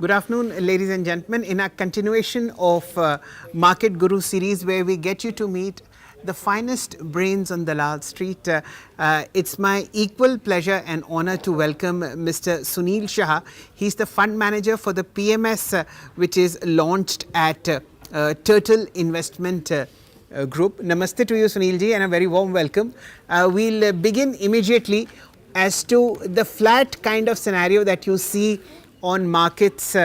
Good afternoon, ladies and gentlemen. In a continuation of Market Guru series, where we get you to meet the finest brains on Dalal Street, it's my equal pleasure and honor to welcome Mr. Sunil Shah. He's the fund manager for the PMS, which is launched at Turtle Investment Group. Namaste to you, Sunil ji, and a very warm welcome. We'll begin immediately as to the flat kind of scenario that you see on markets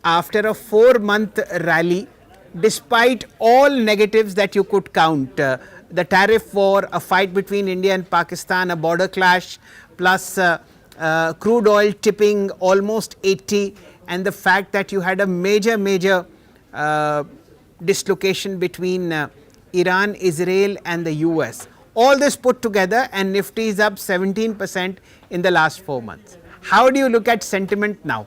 after a 4-month rally, despite all negatives that you could count. The tariff war, a fight between India and Pakistan, a border clash, plus crude oil tipping almost 80, and the fact that you had a major dislocation between Iran, Israel and the US. All this put together, and Nifty is up 17% in the last 4 months. How do you look at sentiment now?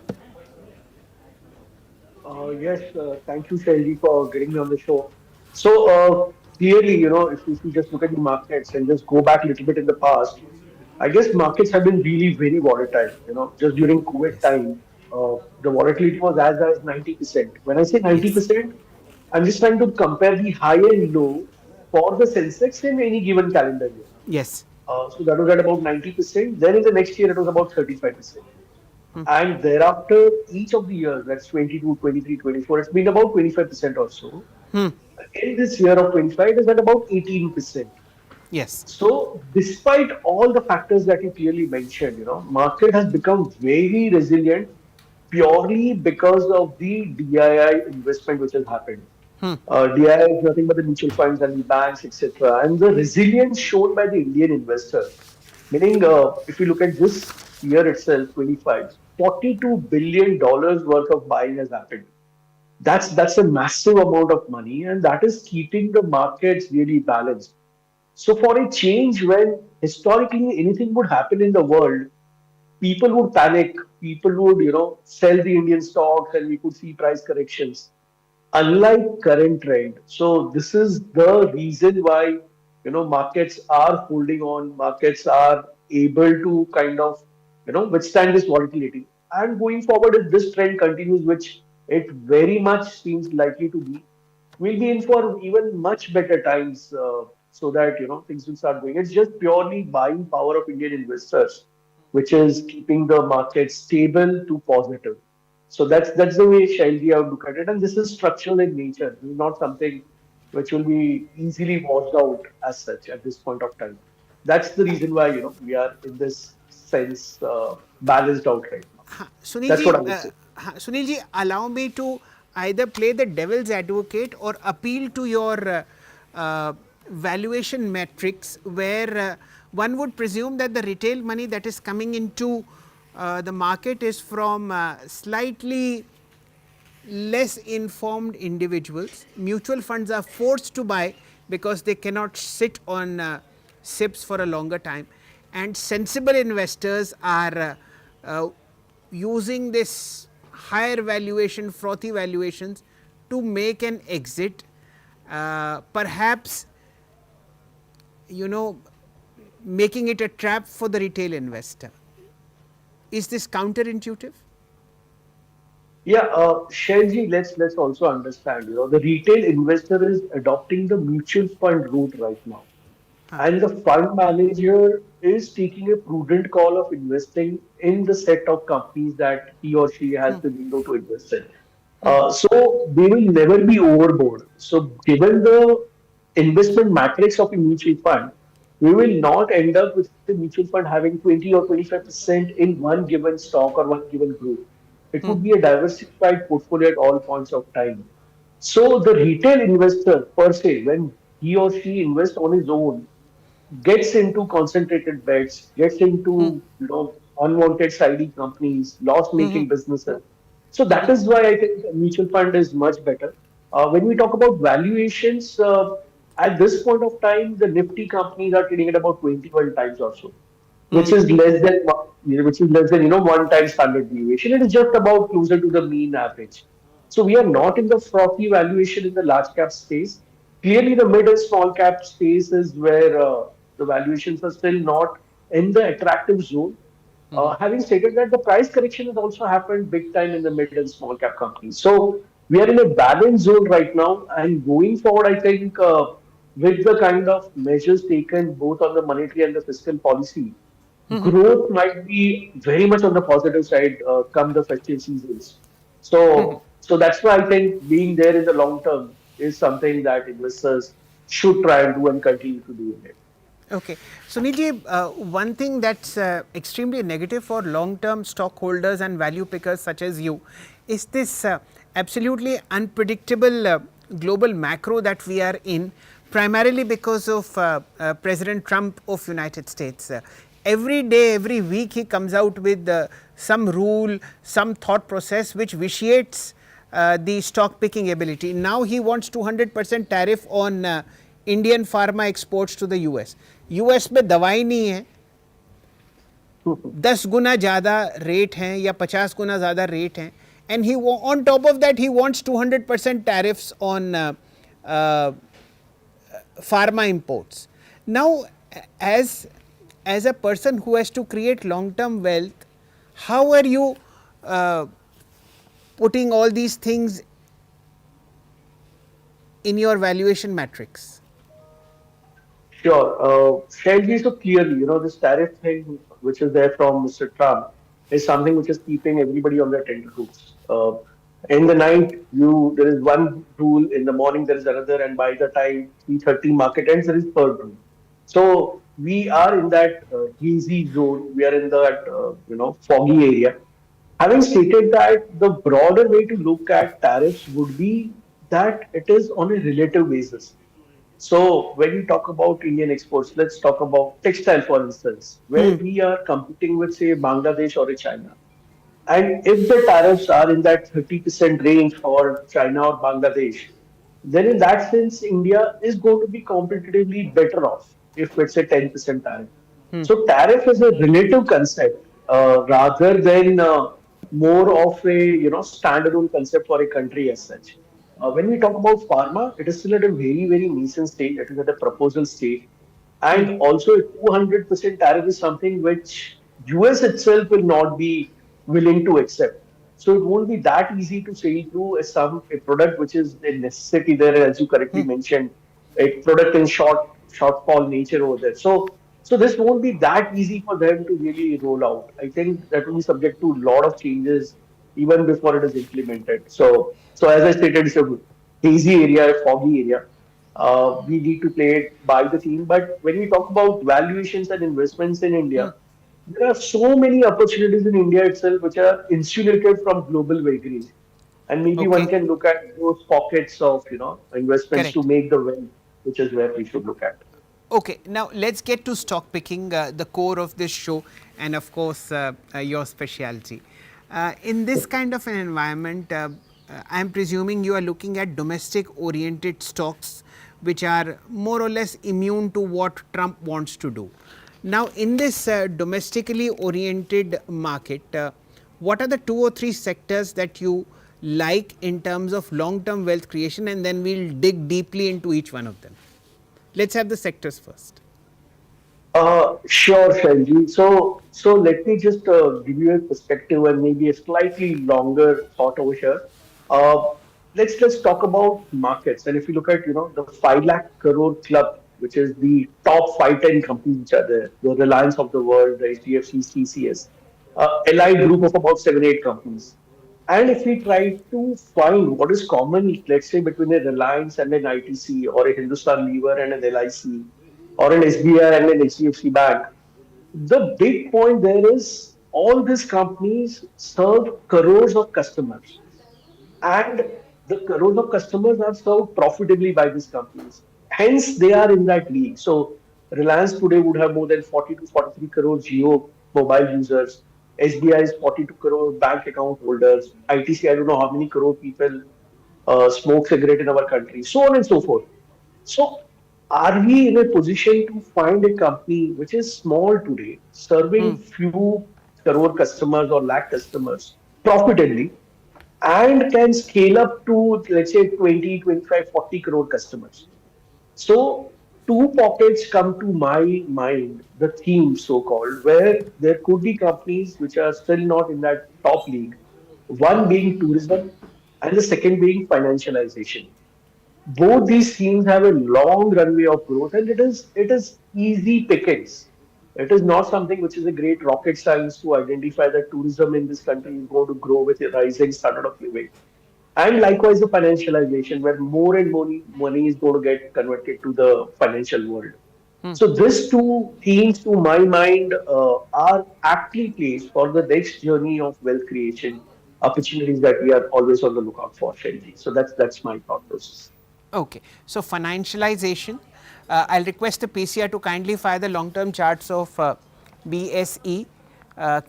Yes, thank you, Shelly, for getting me on the show. So, clearly, if you just look at the markets and just go back a little bit in the past, I guess markets have been really very volatile. Just during COVID Yes. time, the volatility was as high as 90%. When I say Yes. 90%, I'm just trying to compare the high and low for the Sensex in any given calendar year. Yes. So that was at about 90%. Then in the next year, it was about 35%. And thereafter, each of the years, that's 22, 23, 24, it's been about 25% or so. In this year of 25, it is at about 18%. Yes. So, despite all the factors that you clearly mentioned, market has become very resilient purely because of the DII investment which has happened. DII is nothing but the mutual funds and the banks, etc. And the resilience shown by the Indian investor, meaning if you look at this year itself, 25, $42 billion worth of buying has happened. That's a massive amount of money, and that is keeping the markets really balanced. So for a change when historically anything would happen in the world, people would panic, people would, sell the Indian stocks and we could see price corrections. Unlike current trend. So this is the reason why, markets are holding on, markets are able to kind of, withstand this volatility. And going forward, if this trend continues, which it very much seems likely to be, we'll be in for even much better times so that things will start going. It's just purely buying power of Indian investors, which is keeping the market stable to positive. So that's the way Shailji I would look at it, and this is structural in nature. This is not something which will be easily washed out as such at this point of time. That's the reason why we are in this sense balanced out right now. Sunil That's what ji, I would say. Sunil ji, allow me to either play the devil's advocate or appeal to your valuation metrics, where one would presume that the retail money that is coming into the market is from slightly less informed individuals. Mutual funds are forced to buy because they cannot sit on SIPs for a longer time, and sensible investors are using this higher valuation, frothy valuations, to make an exit. Perhaps, making it a trap for the retail investor. Is this counterintuitive? Yeah, Shailji, let's also understand, the retail investor is adopting the mutual fund route right now. And the fund manager is taking a prudent call of investing in the set of companies that he or she has the window to invest in. So they will never be overboard. So given the investment matrix of a mutual fund, we will not end up with the mutual fund having 20 or 25% in one given stock or one given group. It would be a diversified portfolio at all points of time. So the retail investor per se, when he or she invests on his own, gets into concentrated bets, gets into unwanted siding companies, loss-making businesses. So that is why I think a mutual fund is much better. When we talk about valuations, at this point of time, the Nifty companies are trading at about 21 times or so, which is less than 1 time standard deviation. It is just about closer to the mean average. So we are not in the frothy valuation in the large cap space. Clearly, the mid and small cap space is where the valuations are still not in the attractive zone. Having stated that, the price correction has also happened big time in the mid and small cap companies. So we are in a balance zone right now, and going forward, I think with the kind of measures taken both on the monetary and the fiscal policy, growth might be very much on the positive side come the festive seasons. So that's why I think being there in the long term is something that investors should try and do and continue to do in it. Okay. Sunilji, one thing that's extremely negative for long-term stockholders and value pickers such as you is this absolutely unpredictable global macro that we are in, primarily because of President Trump of United States. Every day, every week, he comes out with some rule, some thought process which vitiates the stock picking ability. Now he wants 200% tariff on Indian pharma exports to the US. US में दवाई नहीं है, 10 गुना ज़्यादा rate हैं या 50 गुना ज़्यादा rate हैं, and he on top of that he wants 200% tariffs on pharma imports. Now, as a person who has to create long term wealth, how are you putting all these things in your valuation matrix? Sure. Shailji, so clearly, this tariff thing, which is there from Mr. Trump, is something which is keeping everybody on their tenterhooks. In the night, there is one rule. In the morning, there is another, and by the time 3:30 market ends, there is third rule. So we are in that hazy zone. We are in that foggy area. Having stated that, the broader way to look at tariffs would be that it is on a relative basis. So when we talk about Indian exports, let's talk about textile, for instance, where we are competing with, say, Bangladesh or a China. And if the tariffs are in that 30% range for China or Bangladesh, then in that sense, India is going to be competitively better off if it's a 10% tariff. So tariff is a relative concept rather than more of a standalone concept for a country as such. When we talk about pharma, it is still at a very, very nascent stage. It is at a proposal stage. And also, a 200% tariff is something which US itself will not be willing to accept. So it won't be that easy to sail through a product which is a necessity there, as you correctly mentioned, a product in shortfall nature over there. So this won't be that easy for them to really roll out. I think that will be subject to a lot of changes even before it is implemented. So as I stated, it's a hazy area, a foggy area. We need to play it by the team. But when we talk about valuations and investments in India, there are so many opportunities in India itself which are insulated from global vagaries. And maybe one Okay, can look at those pockets of investments to correct. make the wealth, which is where we should look at. Okay, now let's get to stock picking, the core of this show, and of course, your specialty. In this kind of an environment, I'm presuming you are looking at domestic oriented stocks which are more or less immune to what Trump wants to do. Now, in this domestically oriented market, what are the 2 or 3 sectors that you like in terms of long term wealth creation, and then we'll dig deeply into each one of them. Let's have the sectors first. Sure, Shanji. So let me just give you a perspective and maybe a slightly longer thought over here. Uh, let's talk about markets. And if you look at the 5 lakh crore club, which is the top 5-10 companies which are there, the Reliance of the world, the HDFC, TCS, allied group of about 7-8 companies. And if we try to find what is common, let's say between a Reliance and an ITC, or a Hindustan Lever and an LIC, or an SBI and an HDFC Bank, the big point there is all these companies serve crores of customers, and the crores of customers are served profitably by these companies. Hence, they are in that league. So, Reliance today would have more than 40 to 43 crore Geo mobile users. SBI is 42 crore bank account holders. ITC, I don't know how many crore people smoke cigarette in our country, so on and so forth. So, are we in a position to find a company which is small today, serving few crore customers or lakh customers profitably, and can scale up to, let's say, 20, 25, 40 crore customers? So two pockets come to my mind, the theme so called, where there could be companies which are still not in that top league. One being tourism, and the second being financialization. Both these themes have a long runway of growth, and it is easy pickings. It is not something which is a great rocket science to identify that tourism in this country is going to grow with a rising standard of living. And likewise, the financialization, where more and more money is going to get converted to the financial world. So these two themes, to my mind, are aptly placed for the next journey of wealth creation opportunities that we are always on the lookout for, Shelby. So that's my thought process. Okay. So, financialization, I'll request the PCR to kindly fire the long term charts of BSE,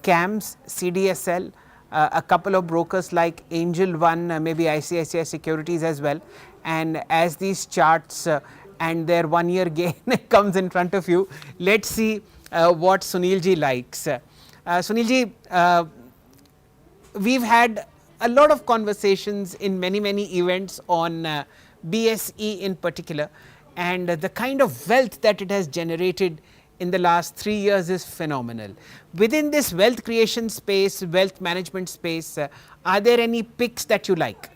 CAMS, CDSL, a couple of brokers like Angel One, maybe ICICI Securities as well. And as these charts and their 1 year gain comes in front of you, let's see what Sunilji likes. Sunilji, we've had a lot of conversations in many events on BSE in particular, and the kind of wealth that it has generated in the last 3 years is phenomenal. Within this wealth creation space, wealth management space, are there any picks that you like?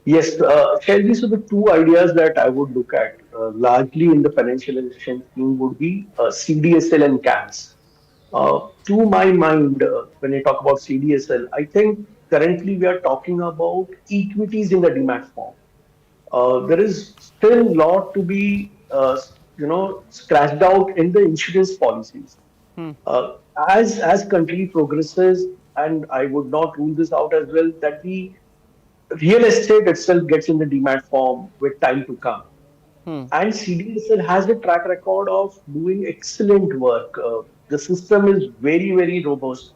Yes, Shelby, so the two ideas that I would look at largely in the financialization theme would be CDSL and CAMS. To my mind, when I talk about CDSL, I think currently we are talking about equities in the demat form. There is still a lot to be, scratched out in the insurance policies. Uh, as country progresses, and I would not rule this out as well, that the real estate itself gets in the demat form with time to come. And CDSL has a track record of doing excellent work. The system is very robust.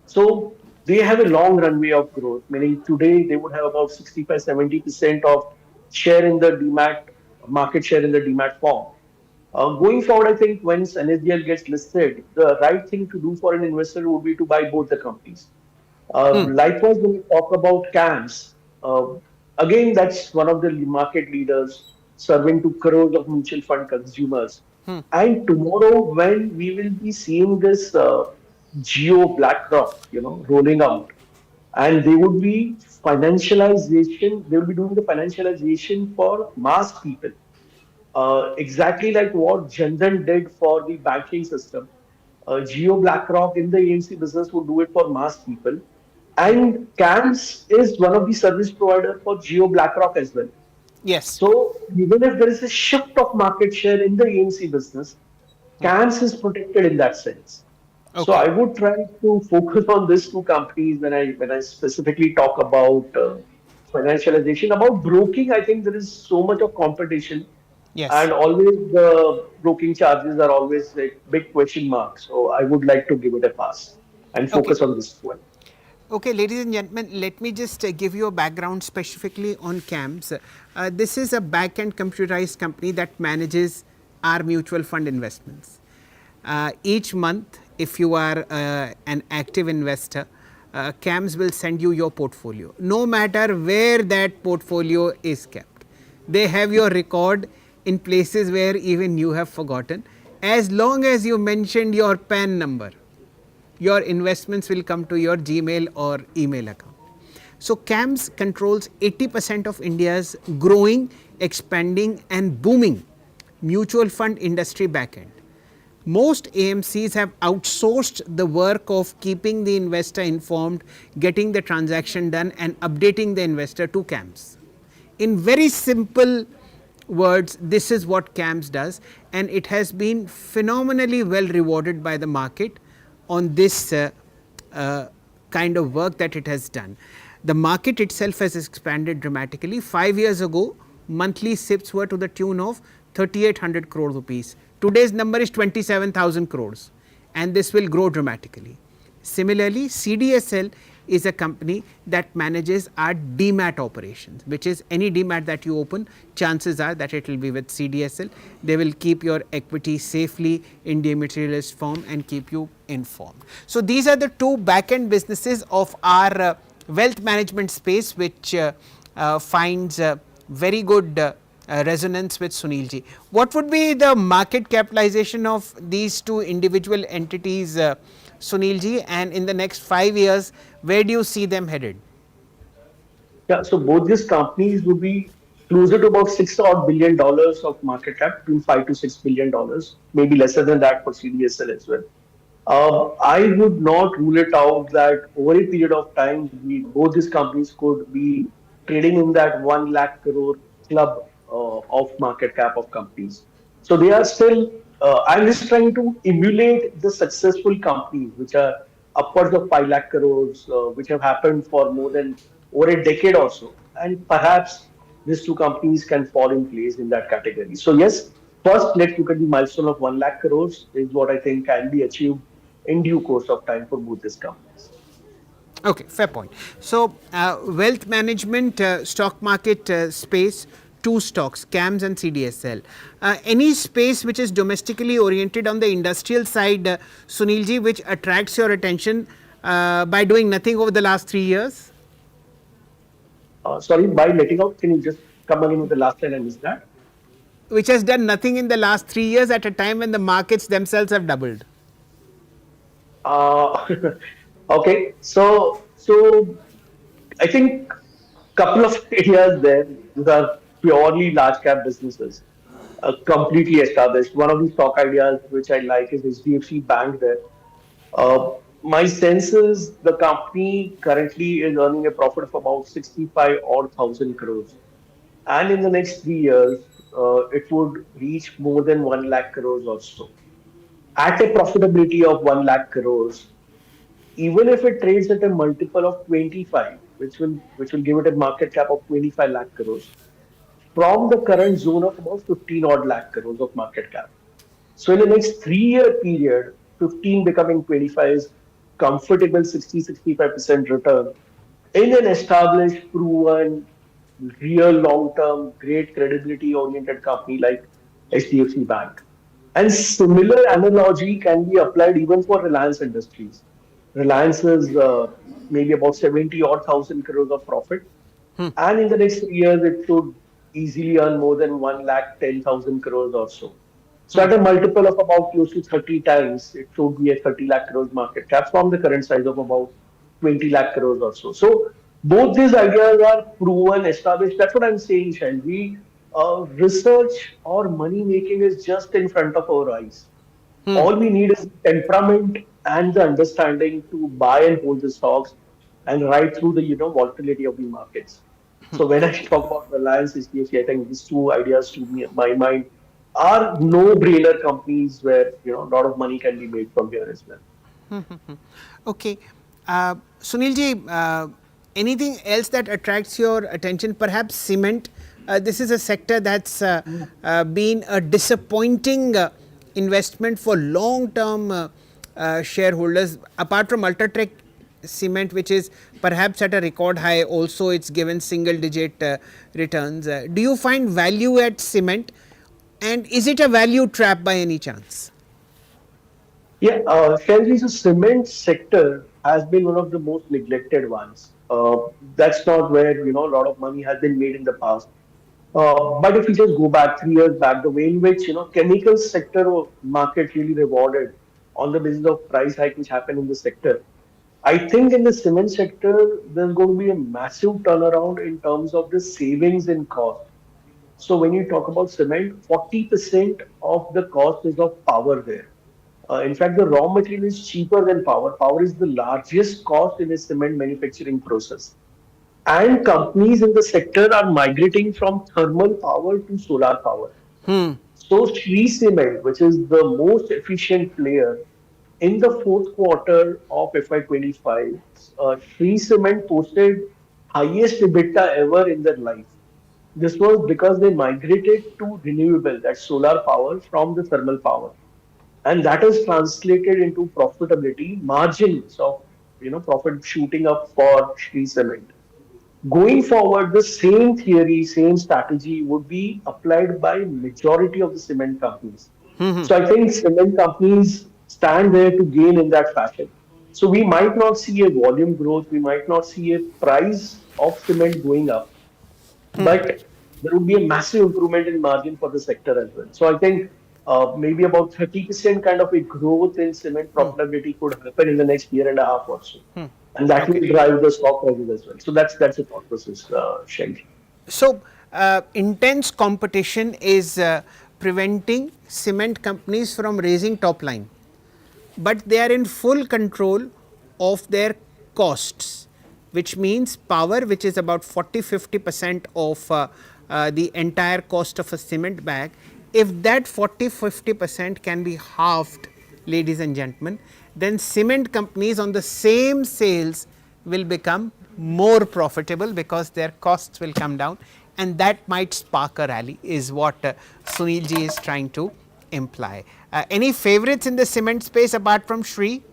So they have a long runway of growth, meaning today they would have about 65-70% of share in the demat market share in the demat form. Going forward, I think once NSDL gets listed, the right thing to do for an investor would be to buy both the companies. Likewise, when we talk about CAMS, again, that's one of the market leaders serving to crores of mutual fund consumers. And tomorrow, when we will be seeing this Geo BlackRock, rolling out, and they would be financialization, they will be doing the financialization for mass people, exactly like what Jandan did for the banking system. Geo BlackRock in the AMC business would do it for mass people. And CAMS is one of the service provider for Geo BlackRock as well. Yes. So even if there is a shift of market share in the AMC business, CAMS is protected in that sense. So Okay. I would try to focus on these two companies when I specifically talk about financialization. About broking, I think there is so much of competition, Yes. and always the broking charges are always a big question mark. So I would like to give it a pass and Okay. focus on this one. Okay, ladies and gentlemen, let me just give you a background specifically on CAMS. This is a back end computerized company that manages our mutual fund investments. Each month, if you are an active investor, CAMS will send you your portfolio, no matter where that portfolio is kept. They have your record in places where even you have forgotten, as long as you mentioned your PAN number, your investments will come to your Gmail or email account. So CAMS controls 80% of India's growing, expanding and booming mutual fund industry backend. Most AMCs have outsourced the work of keeping the investor informed, getting the transaction done and updating the investor to CAMS. In very simple words, this is what CAMS does, and it has been phenomenally well rewarded by the market on this kind of work that it has done. The market itself has expanded dramatically. 5 years ago, monthly SIPs were to the tune of 3,800 crore rupees. Today's number is 27,000 crores, and this will grow dramatically. Similarly, CDSL is a company that manages our demat operations, which is any demat that you open, chances are that it will be with CDSL. They will keep your equity safely in dematerialized form and keep you informed. So these are the two back end businesses of our wealth management space, which finds very good resonance with Sunilji. What would be the market capitalization of these two individual entities, Sunilji, and in the next 5 years, where do you see them headed? Yeah, so both these companies would be closer to about $6 odd billion of market cap, between $5 to $6 billion, maybe lesser than that for CDSL as well. I would not rule it out that over a period of time, both these companies could be trading in that 1 lakh crore club of market cap of companies. So they are still, I'm just trying to emulate the successful companies which are upwards of 5 lakh crores, which have happened for more than over a decade or so. And perhaps these two companies can fall in place in that category. So, yes, first let's look at the milestone of 1 lakh crores, is what I think can be achieved in due course of time for both these companies. Okay, fair point. So, wealth management, stock market space, two stocks, CAMS and CDSL. Any space which is domestically oriented on the industrial side, Sunilji, which attracts your attention by doing nothing over the last 3 years? Sorry, by letting out, can you just come again with the last line? I missed that. Which has done nothing in the last 3 years at a time when the markets themselves have doubled. Uh, okay, so I think couple of areas there. These are purely large cap businesses, completely established. One of the stock ideas which I like is HDFC Bank there. My sense is the company currently is earning a profit of about 65 odd thousand crores. And in the next 3 years, it would reach more than 1 lakh crores or so. At a profitability of 1 lakh crores, even if it trades at a multiple of 25, which will give it a market cap of 25 lakh crores, from the current zone of about 15 odd lakh crores of market cap. So in the next 3 year period, 15 becoming 25 is comfortable 60-65% return in an established, proven, real long-term, great credibility-oriented company like HDFC Bank. And similar analogy can be applied even for Reliance Industries. Reliance is maybe about 70 odd thousand crores of profit, and in the next 3 years, it should easily earn more than 1 lakh 10,000 crores or so. So at a multiple of about close to 30 times, it should be a 30 lakh crores market cap from the current size of about 20 lakh crores or so. So both these ideas are proven, established. That's what I'm saying, Shelby. Research or money making is just in front of our eyes. All we need is temperament and the understanding to buy and hold the stocks and ride through the volatility of the markets. So when I talk about Reliance, HDFC, I think these two ideas to me, my mind, are no-brainer companies where a lot of money can be made from here as well. Okay. Sunilji, anything else that attracts your attention? Perhaps cement. This is a sector that's been a disappointing investment for long-term shareholders. Apart from Ultratech cement, which is perhaps at a record high, also it's given single-digit returns. Do you find value at cement? And is it a value trap by any chance? Yeah, Shelby, the cement sector has been one of the most neglected ones. That's not where a lot of money has been made in the past. But if you just go back 3 years back, the way in which chemical sector market really rewarded on the basis of price hike which happened in the sector, I think in the cement sector there's going to be a massive turnaround in terms of the savings in cost. So when you talk about cement, 40% of the cost is of power there. In fact, the raw material is cheaper than power. Power is the largest cost in a cement manufacturing process. And companies in the sector are migrating from thermal power to solar power. So Shree Cement, which is the most efficient player in the fourth quarter of FY25, Shree Cement posted highest EBITDA ever in their life. This was because they migrated to renewable, that's solar power, from the thermal power, and that is translated into profitability margins of profit shooting up for Shree Cement. Going forward, the same theory, same strategy would be applied by majority of the cement companies. So I think cement companies stand there to gain in that fashion. So we might not see a volume growth, we might not see a price of cement going up, but there would be a massive improvement in margin for the sector as well. So I think maybe about 30% kind of a growth in cement profitability could happen in the next year and a half or so. And that will Okay. drive the stock prices as well. So that's a thought process, Shelly. So, intense competition is preventing cement companies from raising top line, but they are in full control of their costs, which means power, which is about 40-50% of the entire cost of a cement bag. If that 40-50% can be halved, ladies and gentlemen, then cement companies on the same sales will become more profitable because their costs will come down, and that might spark a rally, is what Sunil ji is trying to imply. Any favorites in the cement space apart from Shree?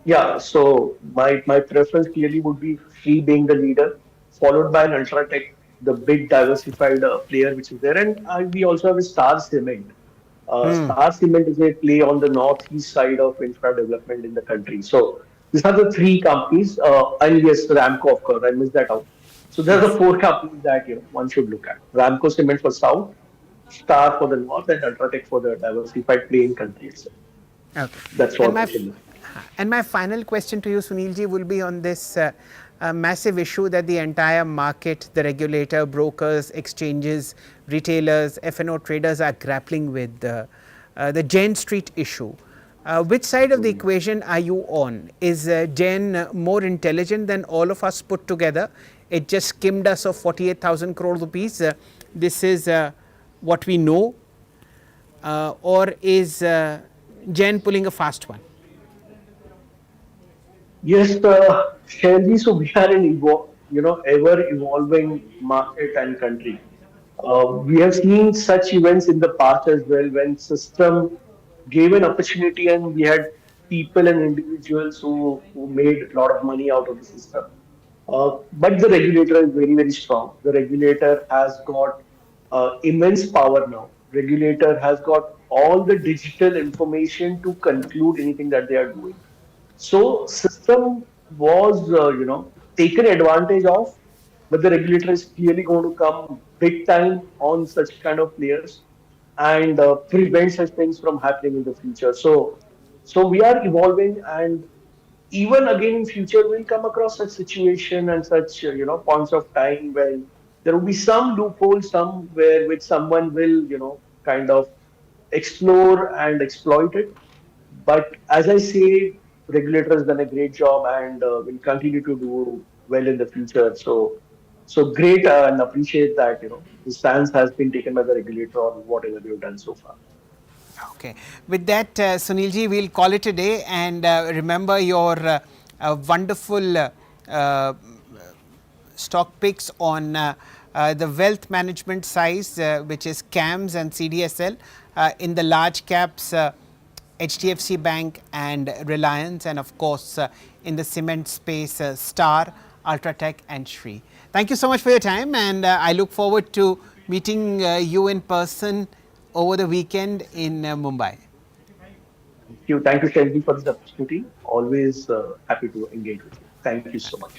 Yeah, so my preference clearly would be Shree being the leader, followed by an Ultratech, the big diversified player which is there, and we also have a Star Cement. Star Cement is a play on the northeast side of infra development in the country. So these are the three companies, and yes, Ramco, of course, I missed that out. So there are the Yes. four companies that one should look at: Ramco Cement for south, Star for the north, and Ultratech for the diversified play in country itself. Okay. That's And what my we should look at. final question to you, Sunil ji, will be on this massive issue that the entire market, the regulator, brokers, exchanges, retailers, F&O traders are grappling with, the Jane Street issue. Which side of the equation are you on? Is Jane more intelligent than all of us put together? It just skimmed us of 48,000 crore rupees. This is what we know, or is Jen pulling a fast one? Yes, Shelby, so we are in ever evolving market and country. We have seen such events in the past as well when system gave an opportunity and we had people and individuals who made a lot of money out of the system. But the regulator is very, very strong. The regulator has got immense power now. Regulator has got all the digital information to conclude anything that they are doing. So system was, taken advantage of, but the regulator is clearly going to come big time on such kind of players and prevent such things from happening in the future. So we are evolving, and even again in future we'll come across such situation and such points of time where there will be some loophole somewhere which someone will kind of explore and exploit it. But as I say, regulator has done a great job and will continue to do well in the future. So great, and appreciate that the stance has been taken by the regulator on whatever they've done so far. Okay. With that, Sunil ji, we'll call it a day, and remember your wonderful stock picks on the wealth management size, which is CAMS and CDSL, in the large caps, HDFC Bank and Reliance, and of course in the cement space, Star, Ultratech and Shree. Thank you so much for your time, and I look forward to meeting you in person over the weekend in Mumbai. Thank you, Shelby, for this opportunity. Always happy to engage with you. Thank you so much.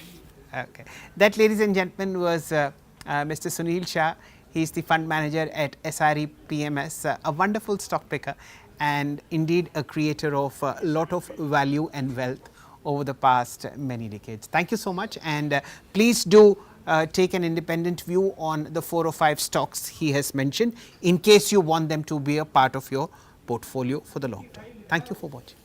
Okay. That, ladies and gentlemen, was Mr. Sunil Shah. He's the fund manager at SRE PMS, a wonderful stock picker and indeed a creator of a lot of value and wealth over the past many decades. Thank you so much, and please do take an independent view on the 4 or 5 stocks he has mentioned in case you want them to be a part of your portfolio for the long term. Thank you for watching.